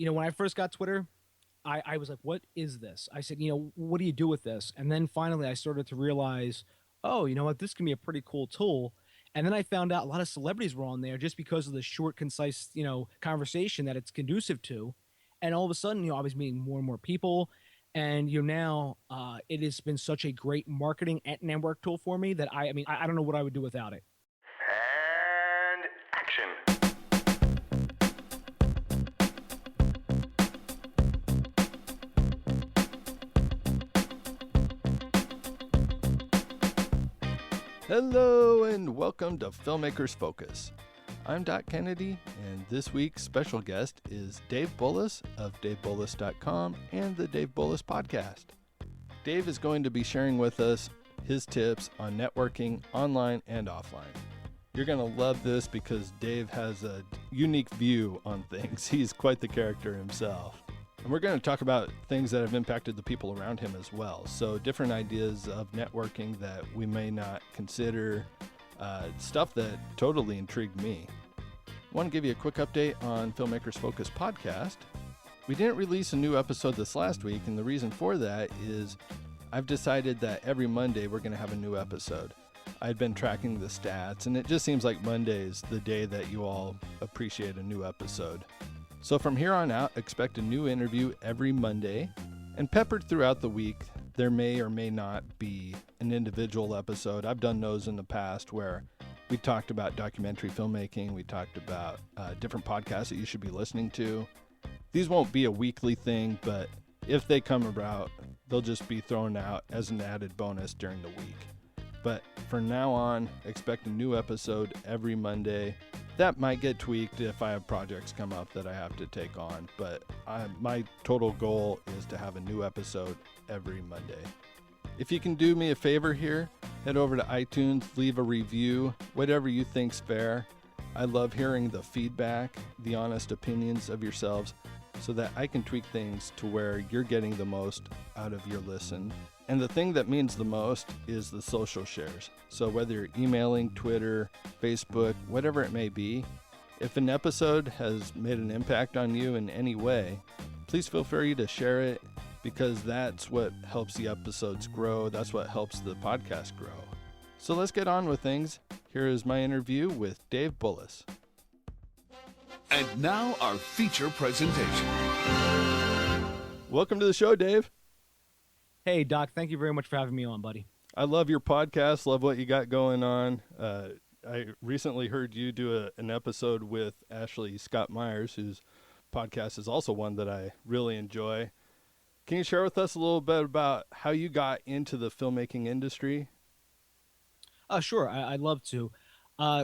when I first got Twitter, I was like, what is this? I said, what do you do with this? And then finally I started to realize, oh, you know what, this can be a pretty cool tool. And then I found out a lot of celebrities were on there just because of the short, concise, conversation that it's conducive to. And all of a sudden, I was meeting more and more people. And now it has been such a great marketing and network tool for me that I don't know what I would do without it. And action. Hello and welcome to Filmmakers Focus. I'm Doc Kennedy, and this week's special guest is Dave Bullis of DaveBullis.com and the Dave Bullis Podcast. Dave is going to be sharing with us his tips on networking online and offline. You're going to love this because Dave has a unique view on things. He's quite the character himself. And we're going to talk about things that have impacted the people around him as well. So different ideas of networking that we may not consider, stuff that totally intrigued me. I want to give you a quick update on Filmmakers Focus podcast. We didn't release a new episode this last week, and the reason for that is I've decided that every Monday we're going to have a new episode. I'd been tracking the stats, and it just seems like Monday is the day that you all appreciate a new episode. So from here on out, expect a new interview every Monday, and peppered throughout the week, there may or may not be an individual episode. I've done those in the past where we talked about documentary filmmaking, we talked about different podcasts that you should be listening to. These won't be a weekly thing, but if they come about, they'll just be thrown out as an added bonus during the week. But for now on, expect a new episode every Monday. That might get tweaked if I have projects come up that I have to take on, but my total goal is to have a new episode every Monday. If you can do me a favor here, head over to iTunes, leave a review, whatever you think's fair. I love hearing the feedback, the honest opinions of yourselves, so that I can tweak things to where you're getting the most out of your listen. And the thing that means the most is the social shares. So whether you're emailing, Twitter, Facebook, whatever it may be, if an episode has made an impact on you in any way, please feel free to share it because that's what helps the episodes grow. That's what helps the podcast grow. So let's get on with things. Here is my interview with Dave Bullis. And now our feature presentation. Welcome to the show, Dave. Hey, Doc, thank you very much for having me on, buddy. I love your podcast, love what you got going on. I recently heard you do an episode with Ashley Scott Myers, whose podcast is also one that I really enjoy. Can you share with us a little bit about how you got into the filmmaking industry? Sure, I'd love to.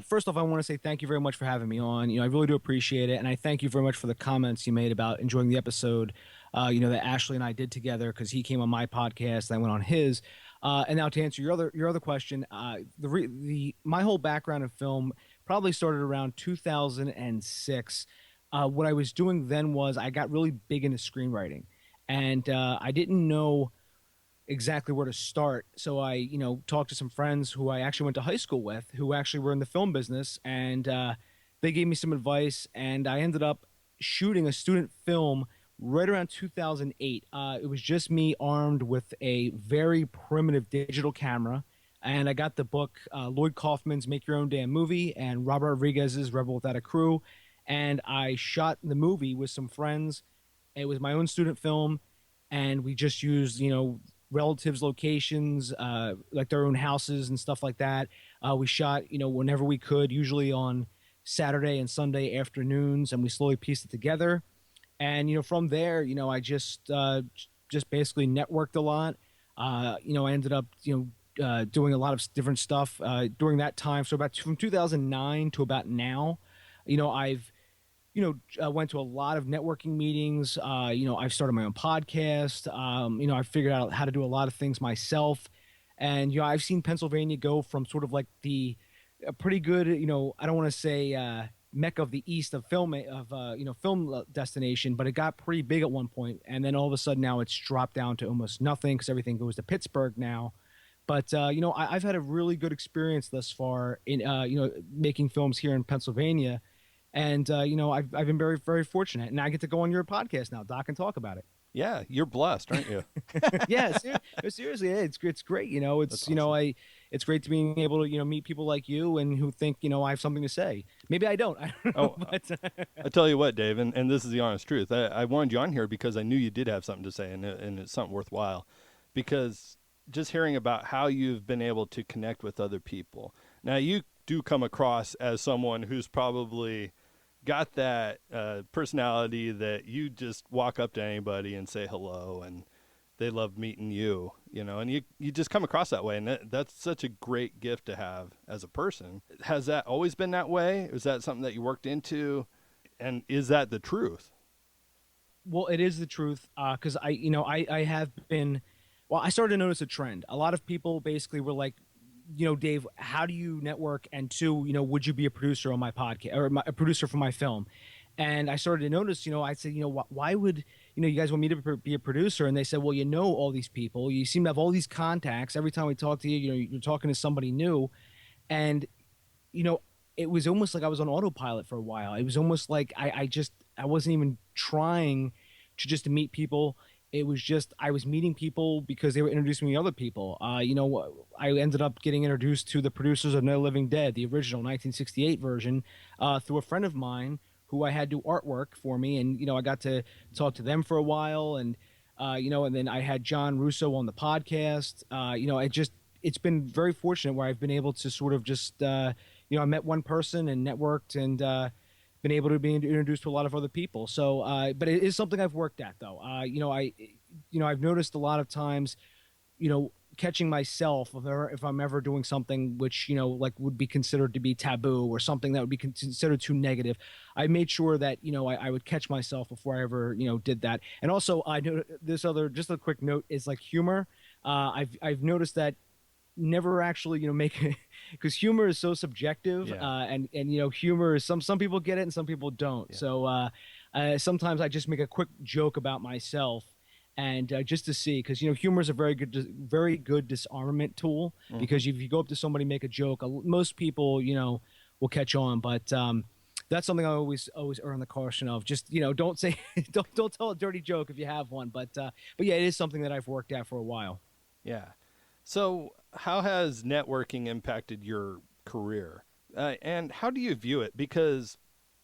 First off, I want to say thank you very much for having me on. I really do appreciate it, and I thank you very much for the comments you made about enjoying the episode, that Ashley and I did together because he came on my podcast and I went on his. And now to answer your other question, my whole background in film probably started around 2006. What I was doing then was I got really big into screenwriting, and I didn't know exactly where to start. So I, talked to some friends who I actually went to high school with who actually were in the film business, and they gave me some advice, and I ended up shooting a student film right around 2008. It was just me armed with a very primitive digital camera, and I got the book Lloyd Kaufman's Make Your Own Damn Movie and Robert Rodriguez's Rebel Without a Crew, and I shot the movie with some friends. It was my own student film, and we just used, relatives' locations, like their own houses and stuff like that. We shot, whenever we could, usually on Saturday and Sunday afternoons, and we slowly pieced it together. And, from there, I just basically networked a lot. I ended up, doing a lot of different stuff during that time. So from 2009 to about now, I've went to a lot of networking meetings. I've started my own podcast. I figured out how to do a lot of things myself. And, I've seen Pennsylvania go from sort of like a pretty good, I don't want to say Mecca of the East of film, film destination, but it got pretty big at one point. And then all of a sudden now it's dropped down to almost nothing because everything goes to Pittsburgh now. But, I've had a really good experience thus far in, making films here in Pennsylvania. And I've been very, very fortunate, and I get to go on your podcast now, Doc, and talk about it. Yeah, you're blessed, aren't you? Yeah, seriously, yeah, it's great. That's awesome. It's great to being able to meet people like you and who think I have something to say. Maybe I don't. I don't know, Oh, but I tell you what, Dave, and this is the honest truth. I wanted you on here because I knew you did have something to say, and it's something worthwhile. Because just hearing about how you've been able to connect with other people. Now, you do come across as someone who's probably got that personality that you just walk up to anybody and say hello, and they love meeting you, and you just come across that way. And that's such a great gift to have as a person. Has that always been that way? Is that something that you worked into? And is that the truth? well, it is the truth. Because I have been. Well, I started to notice a trend. A lot of people basically were like, Dave, how do you network? And two, would you be a producer on my podcast or a producer for my film? And I started to notice, I said, why would, you guys want me to be a producer? And they said, well, all these people, you seem to have all these contacts. Every time we talk to you, you're talking to somebody new. And, you know, it was almost like I was on autopilot for a while. It was almost like I wasn't even trying to meet people. It was just I was meeting people because they were introducing me to other people. I ended up getting introduced to the producers of No Living Dead, the original 1968 version, through a friend of mine who I had do artwork for me, and I got to talk to them for a while, and and then I had John Russo on the podcast. It's been very fortunate where I've been able to sort of just I met one person and networked and been able to be introduced to a lot of other people. So, but it is something I've worked at, though. I've noticed a lot of times, catching myself if I'm ever doing something which like would be considered to be taboo or something that would be considered too negative. I made sure that I would catch myself before I ever did that. And also, I know this other just a quick note is like humor. I've noticed that never actually make because humor is so subjective. Yeah. And humor is some people get it and some people don't. Yeah. So sometimes I just make a quick joke about myself and just to see, because humor is a very good disarmament tool. Mhm. Because if you go up to somebody make a joke, most people will catch on. But that's something I always earn the caution of. Just don't say don't tell a dirty joke if you have one. But yeah, it is something that I've worked at for a while. Yeah. So, how has networking impacted your career? And how do you view it? Because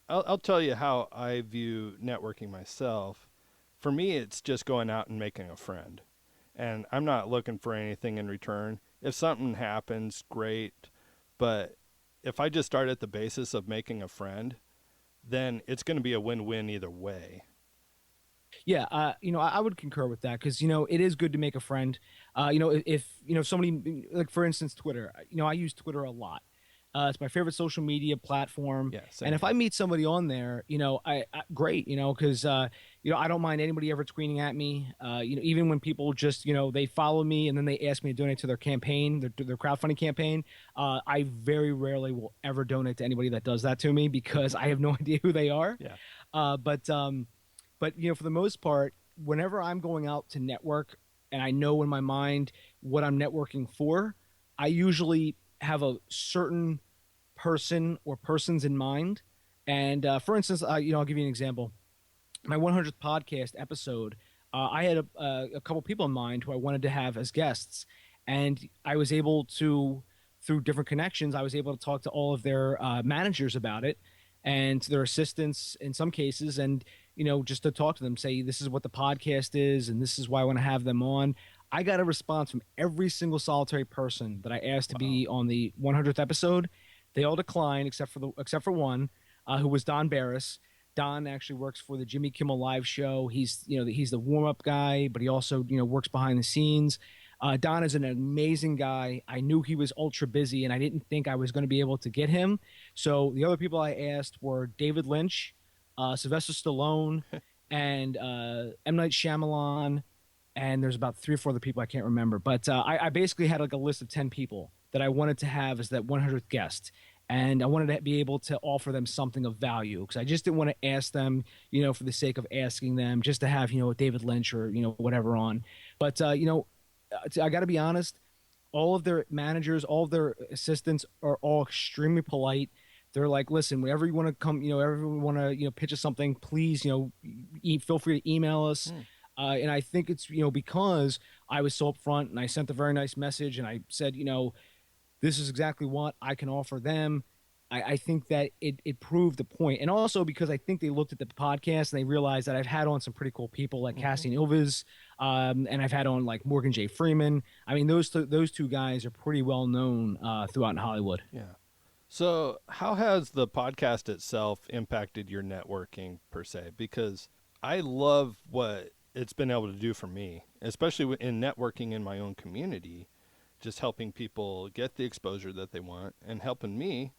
I'll tell you how I view networking myself. For me, it's just going out and making a friend. And I'm not looking for anything in return. If something happens, great. But if I just start at the basis of making a friend, then it's going to be a win-win either way. Yeah, I would concur with that because it is good to make a friend. If somebody like for instance Twitter, I use Twitter a lot. It's my favorite social media platform. Yeah, same And if here. I meet somebody on there, I great, because I don't mind anybody ever tweeting at me. Even when people just they follow me and then they ask me to donate to their campaign, their crowdfunding campaign. I very rarely will ever donate to anybody that does that to me because I have no idea who they are. Yeah. But for the most part, whenever I'm going out to network and I know in my mind what I'm networking for, I usually have a certain person or persons in mind. And for instance, I'll give you an example. My 100th podcast episode, I had a couple people in mind who I wanted to have as guests, and I was able to, through different connections, I was able to talk to all of their managers about it and their assistants in some cases, and just to talk to them, say this is what the podcast is, and this is why I want to have them on. I got a response from every single solitary person that I asked to be on the 100th episode. They all declined except for one, who was Don Barris. Don actually works for the Jimmy Kimmel Live show. He's he's the warm up guy, but he also works behind the scenes. Don is an amazing guy. I knew he was ultra busy, and I didn't think I was going to be able to get him. So the other people I asked were David Lynch, Sylvester Stallone, and M. Night Shyamalan, and there's about 3 or 4 other people I can't remember. But I basically had like a list of 10 people that I wanted to have as that 100th guest. And I wanted to be able to offer them something of value because I just didn't want to ask them, for the sake of asking them, just to have, David Lynch or, whatever on. But, I got to be honest, all of their managers, all of their assistants are all extremely polite. they're like, listen, whenever you want to come, whenever you want to, pitch us something, please, feel free to email us. And I think it's, because I was so upfront and I sent a very nice message and I said, this is exactly what I can offer them. I think that it proved the point. And also because I think they looked at the podcast and they realized that I've had on some pretty cool people like Cassian Ilves, and I've had on like Morgan J. Freeman. I mean, those two guys are pretty well known throughout in Hollywood. Yeah. So how has the podcast itself impacted your networking per se? Because I love what it's been able to do for me, especially in networking in my own community, just helping people get the exposure that they want and helping me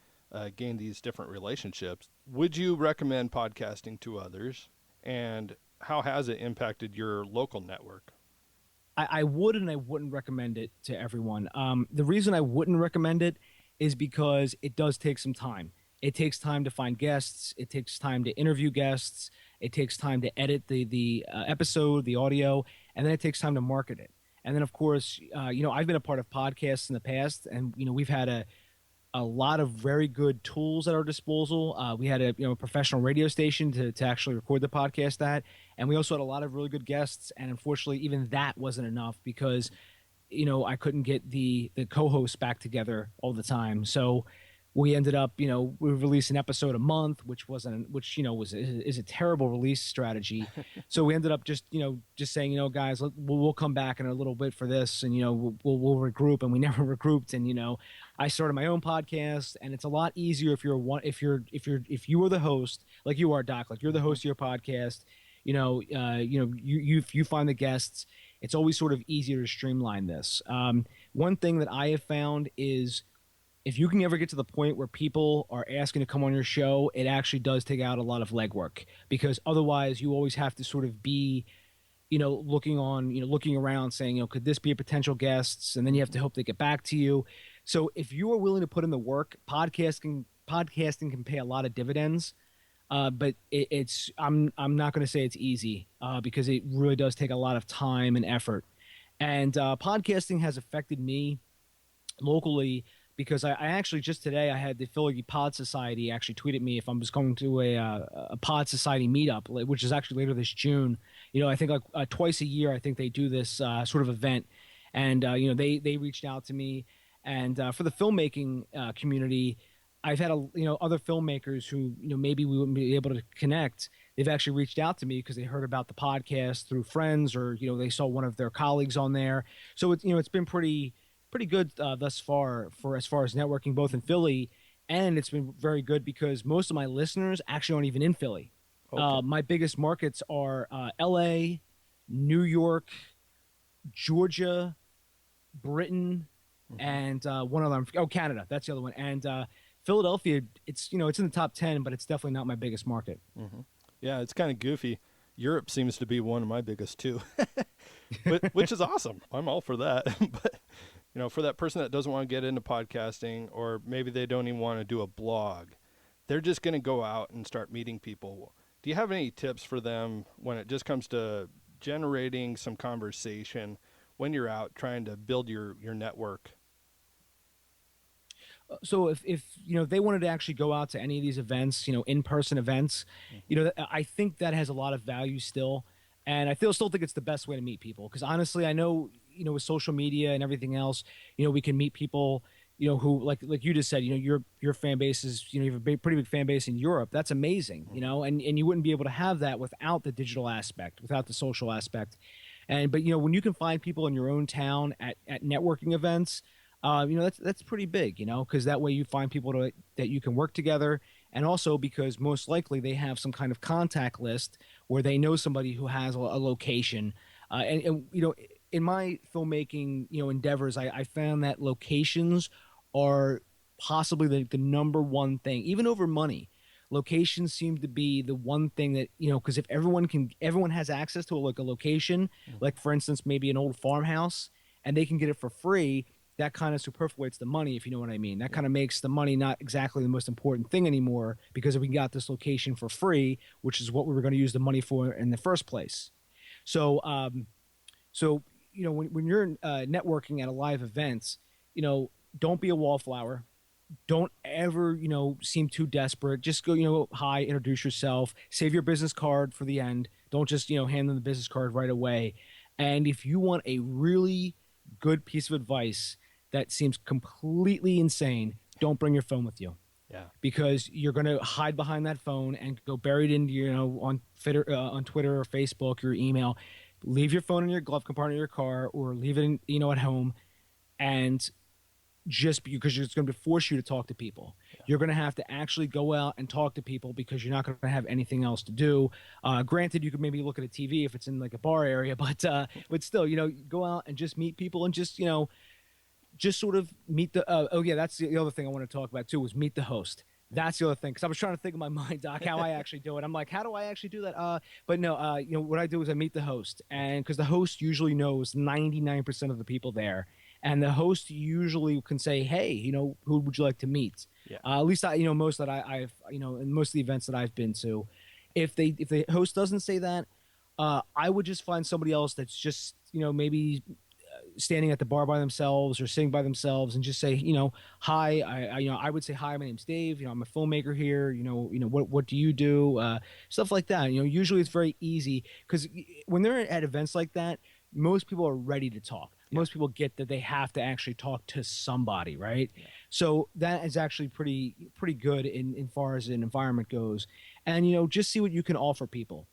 gain these different relationships. Would you recommend podcasting to others? And how has it impacted your local network? I would and I wouldn't recommend it to everyone. The reason I wouldn't recommend it is because it does take some time. It takes time to find guests. It takes time to interview guests. It takes time to edit the episode, the audio, and then it takes time to market it. And then, of course, I've been a part of podcasts in the past, and we've had a lot of very good tools at our disposal. We had a professional radio station to actually record the podcast at, and we also had a lot of really good guests. And unfortunately, even that wasn't enough because I couldn't get the co-hosts back together all the time. So we ended up, we released an episode a month, which was a terrible release strategy. So we ended up just saying, guys, we'll come back in a little bit for this, and we'll regroup, and we never regrouped. And I started my own podcast, and it's a lot easier if you are the host, like you are, Doc, like you're the host of your podcast. You find the guests. It's always sort of easier to streamline this. One thing that I have found is, if you can ever get to the point where people are asking to come on your show, it actually does take out a lot of legwork, because otherwise you always have to sort of be, looking around saying, could this be a potential guest? And then you have to hope they get back to you. So if you are willing to put in the work, podcasting can pay a lot of dividends. But I'm not going to say it's easy, because it really does take a lot of time and effort. And podcasting has affected me locally, because I actually just today I had the Philly Pod Society actually tweeted me if I was going to a Pod Society meetup, which is actually later this June. I think like twice a year I think they do this sort of event, and they reached out to me, and for the filmmaking community, I've had other filmmakers who maybe we wouldn't be able to connect. They've actually reached out to me because they heard about the podcast through friends, or they saw one of their colleagues on there. So it's been pretty good thus far as far as networking, both in Philly, and it's been very good because most of my listeners actually aren't even in Philly. Okay. My biggest markets are L.A., New York, Georgia, Britain, and one other. Canada. That's the other one. And Philadelphia, it's in the top 10, but it's definitely not my biggest market. Mm-hmm. Yeah, it's kind of goofy. Europe seems to be one of my biggest too, which is awesome. I'm all for that. But for that person that doesn't want to get into podcasting, or maybe they don't even want to do a blog, they're just going to go out and start meeting people. Do you have any tips for them when it just comes to generating some conversation when you're out trying to build your network? So if they wanted to actually go out to any of these events, in-person events, I think that has a lot of value still. And I still think it's the best way to meet people, because honestly, I know, with social media and everything else, we can meet people, who like you just said, your fan base is, you have a pretty big fan base in Europe. That's amazing, and you wouldn't be able to have that without the digital aspect, without the social aspect. But when you can find people in your own town at networking events, that's pretty big, because that way you find people that you can work together. And also because most likely they have some kind of contact list where they know somebody who has a location. And in my filmmaking, endeavors, I found that locations are possibly the number one thing, even over money. Locations seem to be the one thing that, because if everyone has access to a location, like for instance, maybe an old farmhouse, and they can get it for free, that kind of superfluates the money, if you know what I mean. That kind of makes the money not exactly the most important thing anymore, because if we got this location for free, which is what we were going to use the money for in the first place. So, when you're networking at a live event, don't be a wallflower. don't ever, seem too desperate. Just go, hi, introduce yourself, save your business card for the end. Don't just, hand them the business card right away. And if you want a really good piece of advice that seems completely insane, don't bring your phone with you, Yeah. because you're going to hide behind that phone and go buried into, on Twitter or Facebook, your email. Leave your phone in your glove compartment of your car, or leave it in, at home. And just because it's going to force you to talk to people. You're going to have to actually go out and talk to people, because you're not going to have anything else to do. Granted, you could maybe look at a TV if it's in like a bar area, but still, go out and just meet people, and just sort of meet the. Oh yeah, that's the other thing I want to talk about too, was meet the host. That's the other thing, because I was trying to think in my mind, Doc, how I actually do it. I'm like, how do I actually do that? But no, what I do is I meet the host, and because the host usually knows 99% of the people there, and the host usually can say, hey, who would you like to meet? Yeah. At least most that I've, in most of the events that I've been to, if the host doesn't say that, I would just find somebody else that's just, maybe standing at the bar by themselves or sitting by themselves, and just say, hi, I would say, hi, my name's Dave. I'm a filmmaker here. What do you do? Stuff like that. Usually it's very easy, because when they're at events like that, most people are ready to talk. Yeah. Most people get that they have to actually talk to somebody, right? Yeah. So that is actually pretty good in far as an environment goes. And just see what you can offer people.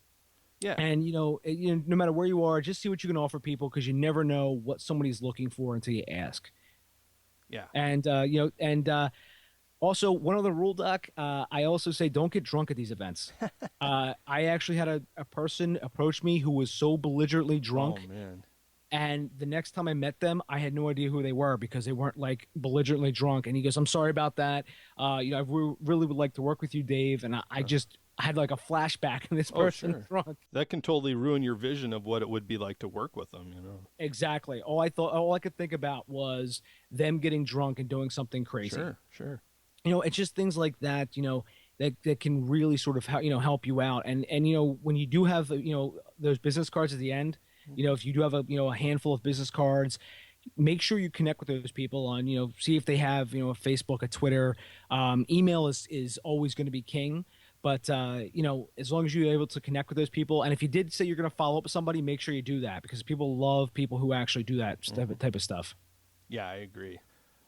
Yeah. And no matter where you are, just see what you can offer people, because you never know what somebody's looking for until you ask. Yeah. And also, one other rule, Doc, I also say don't get drunk at these events. I actually had a person approach me who was so belligerently drunk. Oh man. And the next time I met them, I had no idea who they were, because they weren't like belligerently drunk. And he goes, I'm sorry about that. I really would like to work with you, Dave. And I just had like a flashback of this person drunk. That can totally ruin your vision of what it would be like to work with them, Exactly. All I could think about was them getting drunk and doing something crazy. Sure. It's just things like that, that can really sort of help you out. And when you do have, those business cards at the end, if you do have a handful of business cards, make sure you connect with those people on, see if they have, a Facebook, a Twitter. Email is always going to be king. But, as long as you're able to connect with those people, and if you did say you're going to follow up with somebody, make sure you do that, because people love people who actually do that type of stuff. Yeah, I agree.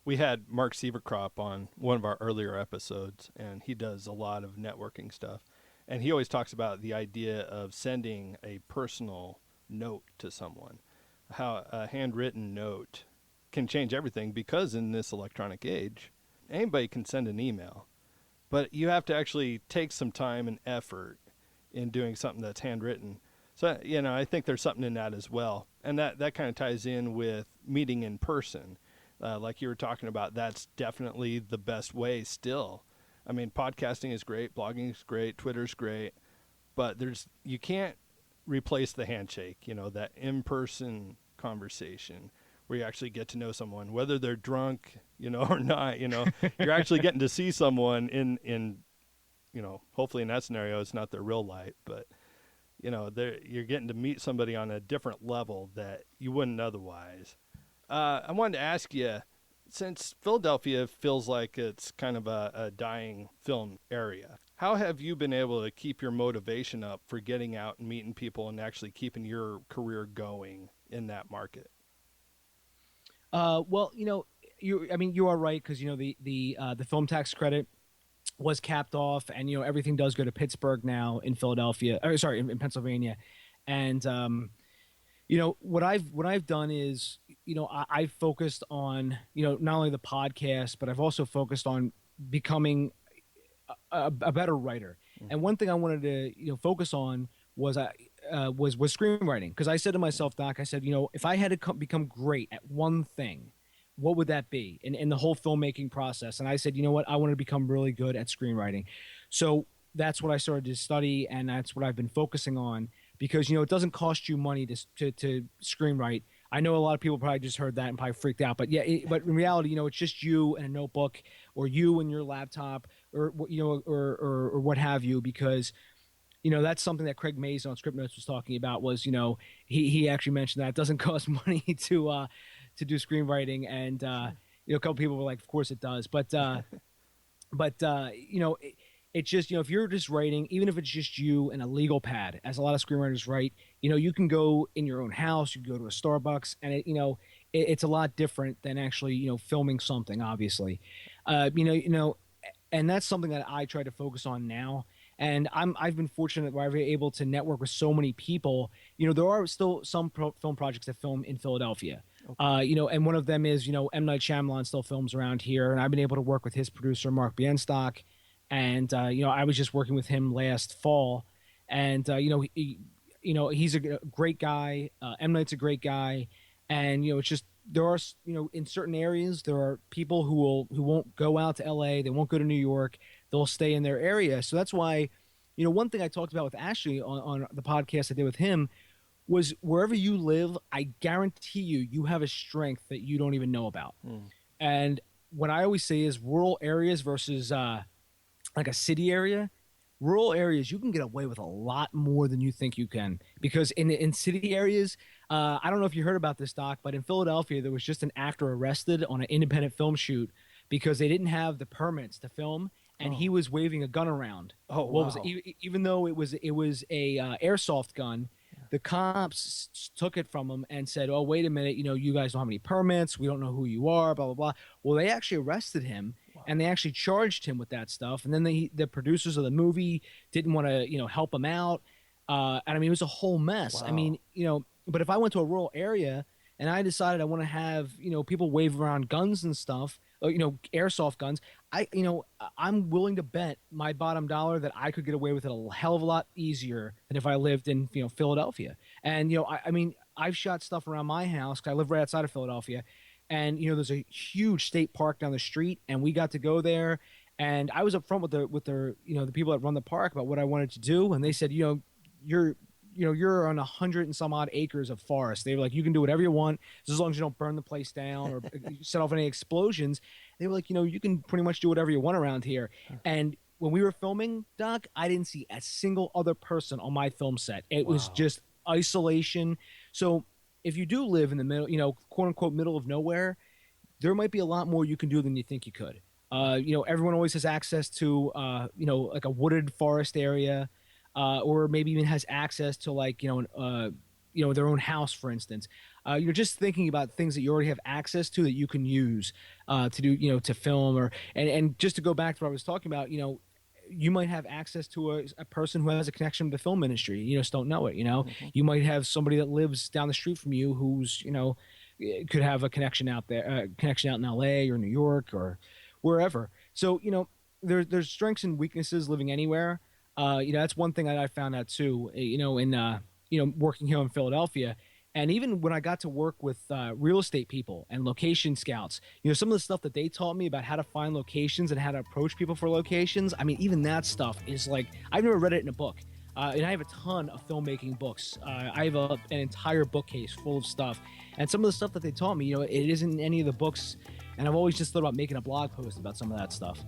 We had Mark Sieverkrop on one of our earlier episodes, and he does a lot of networking stuff. And he always talks about the idea of sending a personal note to someone, how a handwritten note can change everything, because in this electronic age, anybody can send an email. But you have to actually take some time and effort in doing something that's handwritten. So, I think there's something in that as well. And that kind of ties in with meeting in person. Like you were talking about, that's definitely the best way still. I mean, podcasting is great, blogging is great, Twitter's great, but you can't replace the handshake, that in-person conversation where you actually get to know someone, whether they're drunk, or not, you're actually getting to see someone in, hopefully in that scenario, it's not their real light, but you're getting to meet somebody on a different level that you wouldn't otherwise. I wanted to ask you, since Philadelphia feels like it's kind of a dying film area, how have you been able to keep your motivation up for getting out and meeting people and actually keeping your career going in that market? Well, you are right, because the film tax credit was capped off, and everything does go to Pittsburgh now in Philadelphia. Or, sorry, in Pennsylvania, and what I've done is I've focused on not only the podcast, but I've also focused on becoming a better writer. Mm-hmm. And one thing I wanted to focus on was screenwriting, because I said to myself, Doc, I said, if I had to become great at one thing, what would that be in the whole filmmaking process? And I said, you know what, I want to become really good at screenwriting. So that's what I started to study, and that's what I've been focusing on, because it doesn't cost you money to screenwrite. I know a lot of people probably just heard that and probably freaked out, but but in reality, it's just you and a notebook, or you and your laptop, or or what have you, because that's something that Craig Mason on Script Notes was talking about. Was he actually mentioned that it doesn't cost money to do screenwriting, and a couple people were like, of course it does. But it's just, if you're just writing, even if it's just you and a legal pad, as a lot of screenwriters write, you can go in your own house, you can go to a Starbucks, and it's a lot different than actually, filming something, obviously. And that's something that I try to focus on now. And I've been fortunate where I've been able to network with so many people. There are still some film projects that film in Philadelphia. And one of them is, M. Night Shyamalan still films around here, and I've been able to work with his producer, Mark Bienstock. And I was just working with him last fall, and he's a great guy. M. Night's a great guy, and it's just there are in certain areas there are people who won't go out to L.A. They won't go to New York. They'll stay in their area. So that's why, one thing I talked about with Ashley on the podcast I did with him was wherever you live, I guarantee you have a strength that you don't even know about. And what I always say is rural areas versus like a city area. Rural areas, you can get away with a lot more than you think you can, because in city areas, I don't know if you heard about this, Doc, but in Philadelphia there was just an actor arrested on an independent film shoot because they didn't have the permits to film, and he was waving a gun around. Wow. Was it? Even though it was a airsoft gun, the cops took it from him and said, "Oh, wait a minute, you guys don't have any permits. We don't know who you are." Blah blah blah. Well, they actually arrested him, and they actually charged him with that stuff. And then the producers of the movie didn't want to help him out. And I mean, it was a whole mess. Wow. I mean, but if I went to a rural area and I decided I want to have people wave around guns and stuff, airsoft guns, I'm willing to bet my bottom dollar that I could get away with it a hell of a lot easier than if I lived in Philadelphia. And I mean, I've shot stuff around my house because I live right outside of Philadelphia, and there's a huge state park down the street, and we got to go there. And I was up front with the people that run the park about what I wanted to do, and they said, you're on 100 and some odd acres of forest. They were like, you can do whatever you want as long as you don't burn the place down or set off any explosions. They were like, you can pretty much do whatever you want around here. And when we were filming, Doc, I didn't see a single other person on my film set. It was just isolation. So if you do live in the middle, quote unquote, middle of nowhere, there might be a lot more you can do than you think you could. Everyone always has access to, like a wooded forest area. Or maybe even has access to their own house, for instance. You're just thinking about things that you already have access to that you can use to do, to film and just to go back to what I was talking about, you might have access to a person who has a connection to the film industry. You just don't know it. You might have somebody that lives down the street from you who's could have a connection out there, connection out in LA or New York or wherever. So there's strengths and weaknesses living anywhere. That's one thing that I found out too, in working here in Philadelphia. And even when I got to work with real estate people and location scouts, some of the stuff that they taught me about how to find locations and how to approach people for locations. I mean, even that stuff is like, I've never read it in a book. And I have a ton of filmmaking books. I have an entire bookcase full of stuff. And some of the stuff that they taught me, it isn't in any of the books. And I've always just thought about making a blog post about some of that stuff.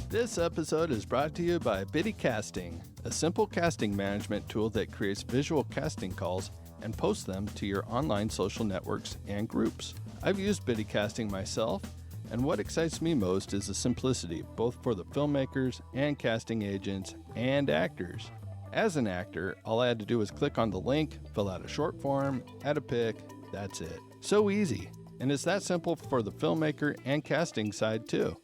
This episode is brought to you by Biddy Casting, a simple casting management tool that creates visual casting calls and posts them to your online social networks and groups. I've used Biddy Casting myself, and what excites me most is the simplicity, both for the filmmakers and casting agents and actors. As an actor, all I had to do was click on the link, fill out a short form, add a pic, that's it. So easy. And it's that simple for the filmmaker and casting side too.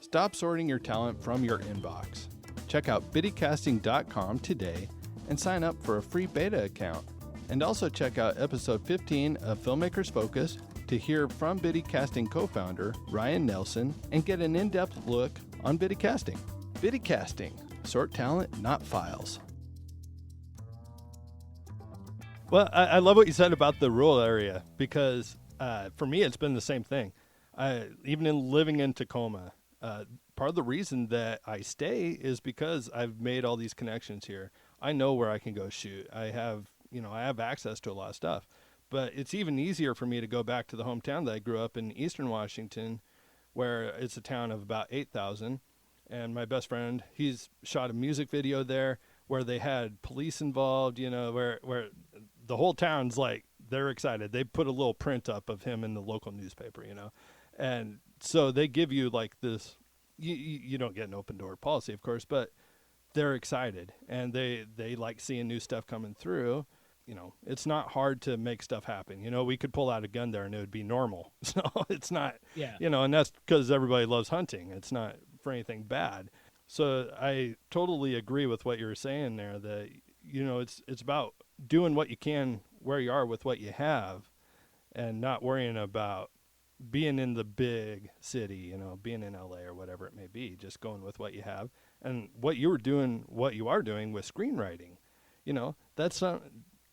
Stop sorting your talent from your inbox. Check out biddycasting.com today and sign up for a free beta account. And also check out episode 15 of Filmmakers Focus to hear from Biddy Casting co-founder Ryan Nelson and get an in-depth look on Biddy Casting. Biddy Casting. Sort talent, not files. Well, I love what you said about the rural area because for me, it's been the same thing. Even in living in Tacoma, part of the reason that I stay is because I've made all these connections here. I know where I can go shoot. I have access to a lot of stuff, but it's even easier for me to go back to the hometown that I grew up in, Eastern Washington, where it's a town of about 8,000. And my best friend, he's shot a music video there where they had police involved, where the whole town's like they're excited. They put a little print up of him in the local newspaper, and so they give you like this. You don't get an open door policy, of course, but they're excited and they like seeing new stuff coming through. It's not hard to make stuff happen. We could pull out a gun there and it would be normal. So it's not, Yeah. and that's because everybody loves hunting. It's not for anything bad. So I totally agree with what you were saying there, that, it's about doing what you can where you are with what you have, and not worrying about being in the big city, being in LA or whatever it may be, just going with what you have. And what you are doing with screenwriting, that's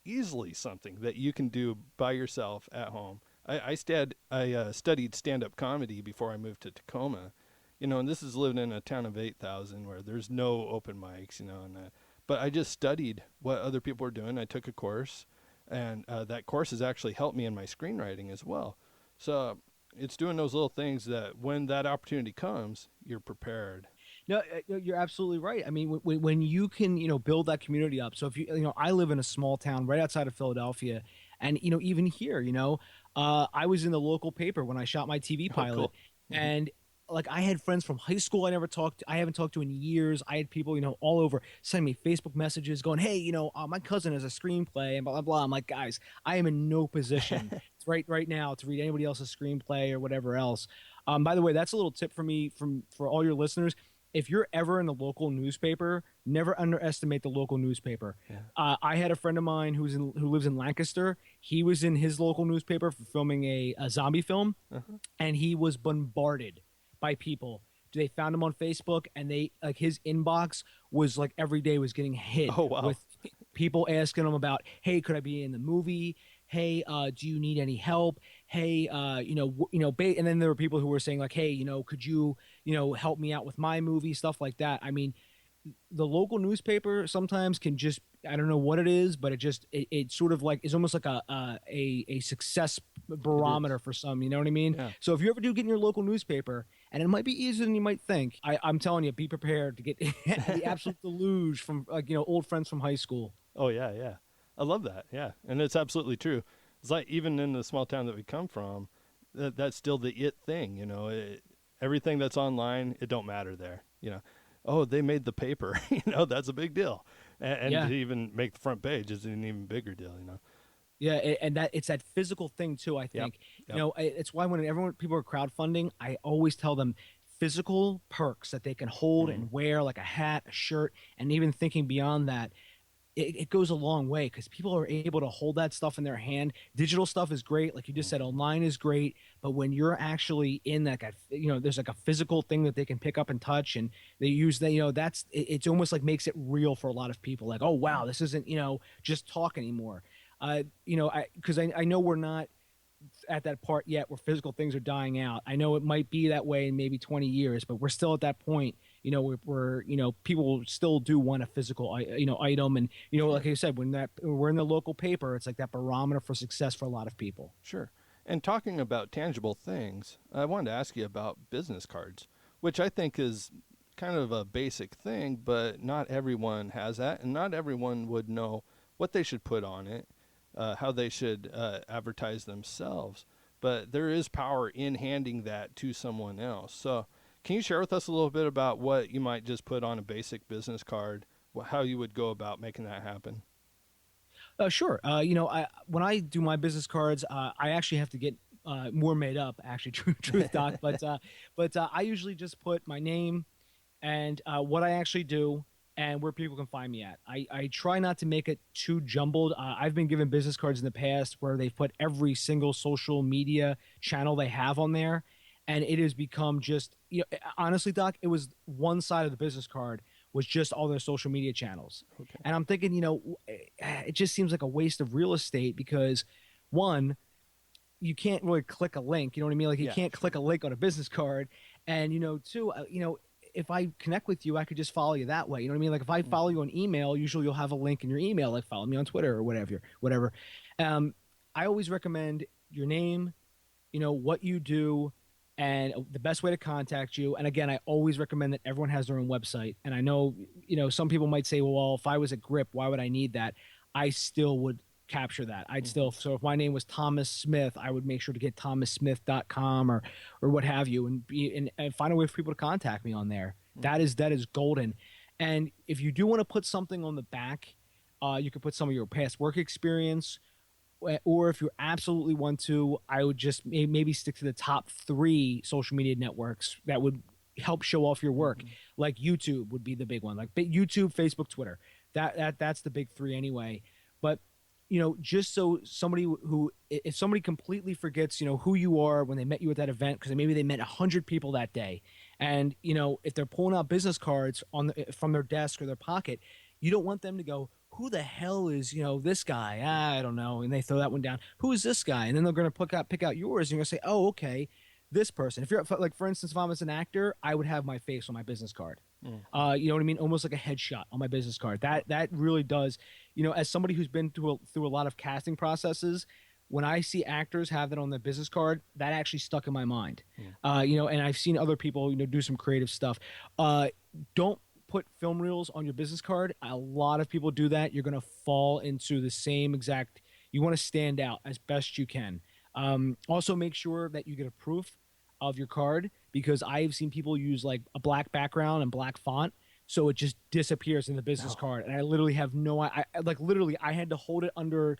easily something that you can do by yourself at home. I studied stand-up comedy before I moved to Tacoma, and this is living in a town of 8,000 where there's no open mics, but I just studied what other people were doing. I took a course, and that course has actually helped me in my screenwriting as well. So it's doing those little things that when that opportunity comes, you're prepared. No, you're absolutely right. I mean, when you can, build that community up. So if I live in a small town right outside of Philadelphia, and even here, I was in the local paper when I shot my TV pilot, Cool. Mm-hmm. and like I had friends from high school I haven't talked to in years. I had people, all over sending me Facebook messages going, "Hey, my cousin has a screenplay," and blah blah blah. I'm like, guys, I am in no position right now to read anybody else's screenplay or whatever else. By the way, that's a little tip for me for all your listeners. If you're ever in the local newspaper, never underestimate the local newspaper. Yeah. I had a friend of mine who lives in Lancaster. He was in his local newspaper for filming a zombie film, and he was bombarded by people. They found him on Facebook, and his inbox was like every day was getting hit with people asking him about, "Hey, could I be in the movie? Hey, do you need any help? Hey, and then there were people who were saying like, "Hey, could you, help me out with my movie?" Stuff like that. I mean, the local newspaper sometimes can just, I don't know what it is, but it sort of like is almost like a success barometer for some. You know what I mean? Yeah. So if you ever do get in your local newspaper, and it might be easier than you might think, I'm telling you, be prepared to get the absolute deluge from old friends from high school. Oh yeah. I love that. Yeah. And it's absolutely true. It's like, even in the small town that we come from, that's still the it thing, everything that's online, it don't matter there, Oh, they made the paper, that's a big deal. And to even make the front page is an even bigger deal, Yeah, and that it's that physical thing too, I think. Yep. It's why when people are crowdfunding, I always tell them physical perks that they can hold and wear, like a hat, a shirt, and even thinking beyond that. It goes a long way because people are able to hold that stuff in their hand. Digital stuff is great, like you just said. Online is great, but when you're actually in that, there's like a physical thing that they can pick up and touch, and they use that. That's it's almost like makes it real for a lot of people. Like, oh wow, this isn't just talk anymore. Because I know we're not at that part yet where physical things are dying out. I know it might be that way in maybe 20 years, but we're still at that point. We're people still do want a physical item, and like I said, when we're in the local paper, it's like that barometer for success for a lot of people. Sure. And talking about tangible things, I wanted to ask you about business cards, which I think is kind of a basic thing, but not everyone has that, and not everyone would know what they should put on it, how they should advertise themselves. But there is power in handing that to someone else. So can you share with us a little bit about what you might just put on a basic business card, how you would go about making that happen? Sure. When I do my business cards, I actually have to get more made up. Actually, truth, Doc. But I usually just put my name and what I actually do and where people can find me at. I try not to make it too jumbled. I've been given business cards in the past where they've put every single social media channel they have on there, and it has become just honestly, Doc, it was one side of the business card was just all their social media channels. Okay. And I'm thinking, it just seems like a waste of real estate because, one, you can't really click a link. You know what I mean? Like you can't click a link on a business card. And, two, if I connect with you, I could just follow you that way. You know what I mean? Like if I follow you on email, usually you'll have a link in your email, like follow me on Twitter or whatever. I always recommend your name, what you do, and the best way to contact you. And again, I always recommend that everyone has their own website. And I know, some people might say, well, if I was at Grip, why would I need that? I still would capture that. I'd still, so if my name was Thomas Smith, I would make sure to get thomassmith.com or what have you, and find a way for people to contact me on there. That is golden. And if you do want to put something on the back, you could put some of your past work experience, or if you absolutely want to, I would just maybe stick to the top 3 social media networks that would help show off your work. Like YouTube would be the big one, like YouTube, Facebook, Twitter. That's the big 3 anyway. But just so somebody if somebody completely forgets, who you are when they met you at that event, because maybe they met 100 people that day, and if they're pulling out business cards from their desk or their pocket, you don't want them to go, who the hell is this guy? I don't know, and they throw that one down. Who is this guy? And then they're going to pick out yours, and you're going to say, oh, okay, this person. If you're like, for instance, if I'm as an actor, I would have my face on my business card. You know what I mean? Almost like a headshot on my business card. That really does, as somebody who's been through a lot of casting processes, when I see actors have that on their business card, that actually stuck in my mind. And I've seen other people, do some creative stuff. Don't put film reels on your business card. A lot of people do that. You're going to fall into the same exact, you want to stand out as best you can. Also make sure that you get a proof of your card, because I've seen people use like a black background and black font, so it just disappears in the business card, and I literally have I had to hold it under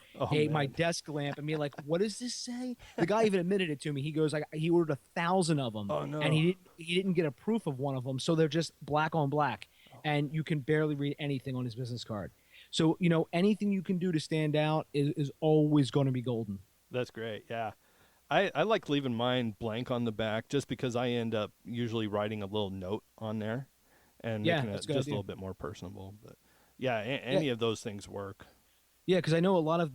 my desk lamp and be like, what does this say? The guy even admitted it to me. He goes, like, he ordered 1,000 of them, and he didn't get a proof of one of them, so they're just black on black, and you can barely read anything on his business card. So anything you can do to stand out is always going to be golden. That's great. Yeah. I like leaving mine blank on the back, just because I end up usually writing a little note on there and making it just a little bit more personable. But yeah, any of those things work. Yeah, because I know a lot of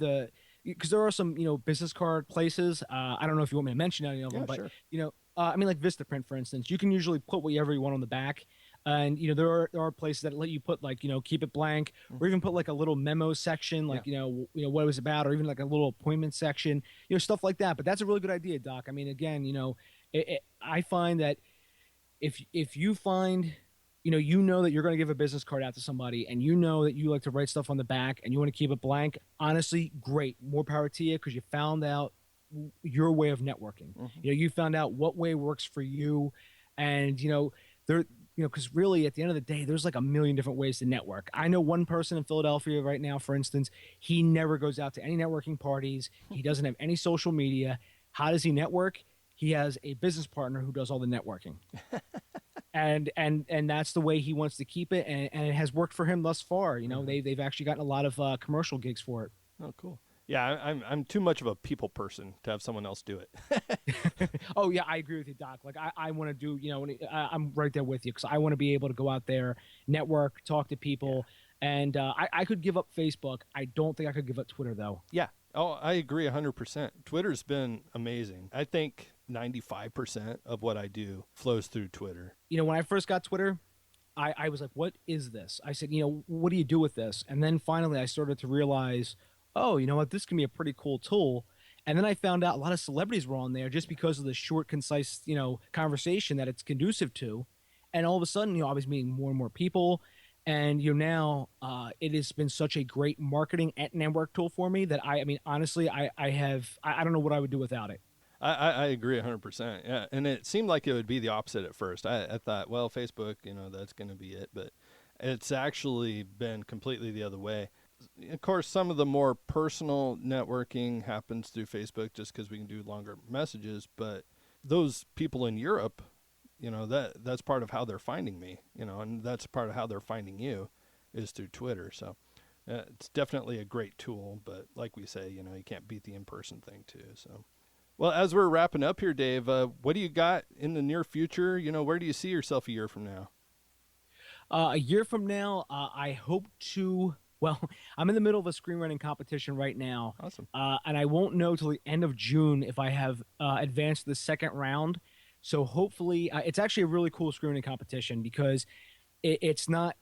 because there are some business card places. I don't know if you want me to mention any of them, but sure. I mean, like Vistaprint, for instance, you can usually put whatever you want on the back. And there are places that let you put, like, keep it blank, or even put like a little memo section, like what it was about, or even like a little appointment section, stuff like that. But that's a really good idea, Doc. I mean, again, I find that if you find that you're going to give a business card out to somebody, and that you like to write stuff on the back and you want to keep it blank, honestly, great, more power to you, because you found out your way of networking. You found out what way works for you, and because really, at the end of the day, there's like a million different ways to network. I know one person in Philadelphia right now, for instance, he never goes out to any networking parties. He doesn't have any social media. How does he network? He has a business partner who does all the networking. and that's the way he wants to keep it, and it has worked for him thus far. They've actually gotten a lot of commercial gigs for it. Oh, cool. Yeah, I'm too much of a people person to have someone else do it. Oh yeah, I agree with you, Doc. Like I want to do, I'm right there with you, because I want to be able to go out there, network, talk to people, and I could give up Facebook. I don't think I could give up Twitter though. Yeah. Oh, I agree 100%. Twitter's been amazing. I think 95% of what I do flows through Twitter. When I first got Twitter, I was like, what is this? I said, what do you do with this? And then finally I started to realize, oh, you know what, this can be a pretty cool tool. And then I found out a lot of celebrities were on there just because of the short, concise, conversation that it's conducive to. And all of a sudden, I was meeting more and more people. And now it has been such a great marketing and network tool for me that I mean, honestly, I don't know what I would do without it. I agree 100%. Yeah. And it seemed like it would be the opposite at first. I thought, well, Facebook, that's going to be it. But it's actually been completely the other way. Of course, some of the more personal networking happens through Facebook just because we can do longer messages. But those people in Europe, that's part of how they're finding me, and that's part of how they're finding you is through Twitter. So it's definitely a great tool. But like we say, you can't beat the in-person thing too. So, well, as we're wrapping up here, Dave, what do you got in the near future? Where do you see yourself a year from now? A year from now, I hope to... Well, I'm in the middle of a screenwriting competition right now. Awesome. And I won't know till the end of June if I have advanced to the second round. So hopefully, it's actually a really cool screenwriting competition, because it's not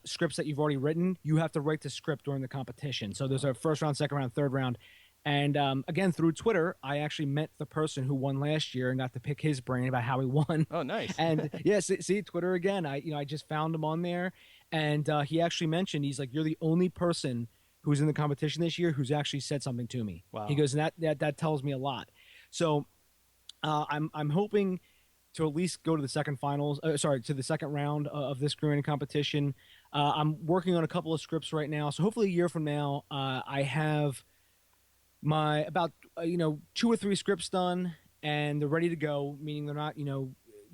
scripts that you've already written. You have to write the script during the competition. So there's a first round, second round, third round. And again, through Twitter, I actually met the person who won last year and got to pick his brain about how he won. Oh, nice. And yeah, see Twitter again. I just found him on there. And he actually mentioned, he's like, you're the only person who's in the competition this year who's actually said something to me. Wow. He goes, and that tells me a lot. So I'm hoping to at least go to the second to the second round of this screenwriting competition. I'm working on a couple of scripts right now, so hopefully a year from now, I have my about 2 or 3 scripts done, and they're ready to go. Meaning they're not,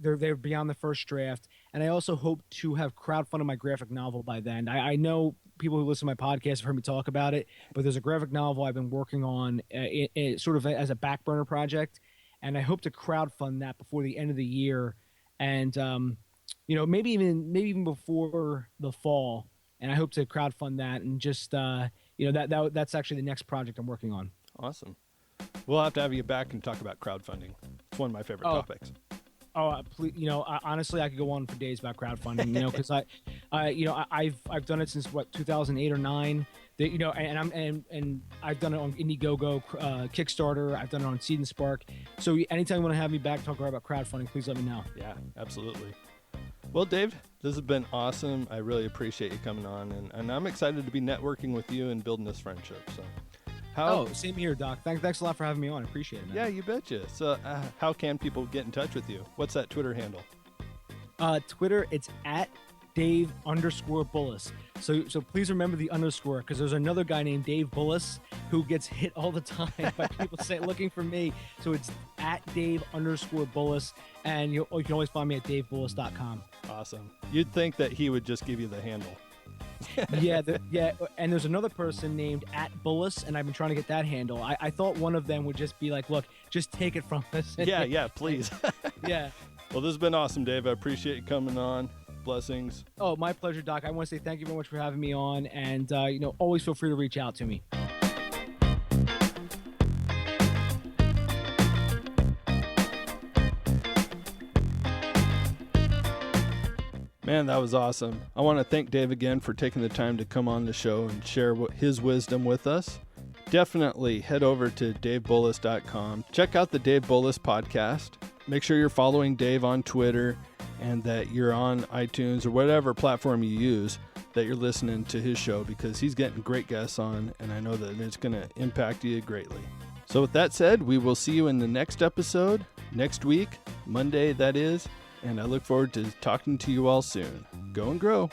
they're beyond the first draft. And I also hope to have crowdfunded my graphic novel by then. I know people who listen to my podcast have heard me talk about it, but there's a graphic novel I've been working on sort of as a back burner project, and I hope to crowdfund that before the end of the year, and maybe even before the fall. And I hope to crowdfund that, and just that's actually the next project I'm working on. Awesome. We'll have to have you back and talk about crowdfunding. It's one of my favorite topics. Oh, please, honestly, I could go on for days about crowdfunding, because I've done it since 2008 or 9. And I've done it on Indiegogo, Kickstarter. I've done it on Seed and Spark. So anytime you want to have me back talk about crowdfunding, please let me know. Yeah, absolutely. Well, Dave, this has been awesome. I really appreciate you coming on, and I'm excited to be networking with you and building this friendship. So, same here, Doc. Thanks a lot for having me on. I appreciate it, man. Yeah, you betcha. So, how can people get in touch with you? What's that Twitter handle? Twitter, it's at Dave_Bullis. So please remember the underscore, because there's another guy named Dave Bullis who gets hit all the time by people looking for me. So it's at Dave_Bullis, and you can always find me at DaveBullis.com. Awesome. You'd think that he would just give you the handle. Yeah, and there's another person named at Bullis, and I've been trying to get that handle. I thought one of them would just be like, look, just take it from us. Yeah, please. Yeah. Well, this has been awesome, Dave. I appreciate you coming on. Blessings. Oh, my pleasure, Doc. I want to say thank you very much for having me on, and always feel free to reach out to me. Man, that was awesome. I want to thank Dave again for taking the time to come on the show and share his wisdom with us. Definitely head over to davebullis.com. Check out the Dave Bullis podcast. Make sure you're following Dave on Twitter and that you're on iTunes or whatever platform you use, that you're listening to his show, because he's getting great guests on, and I know that it's going to impact you greatly. So with that said, we will see you in the next episode next week, Monday that is. And I look forward to talking to you all soon. Go and grow.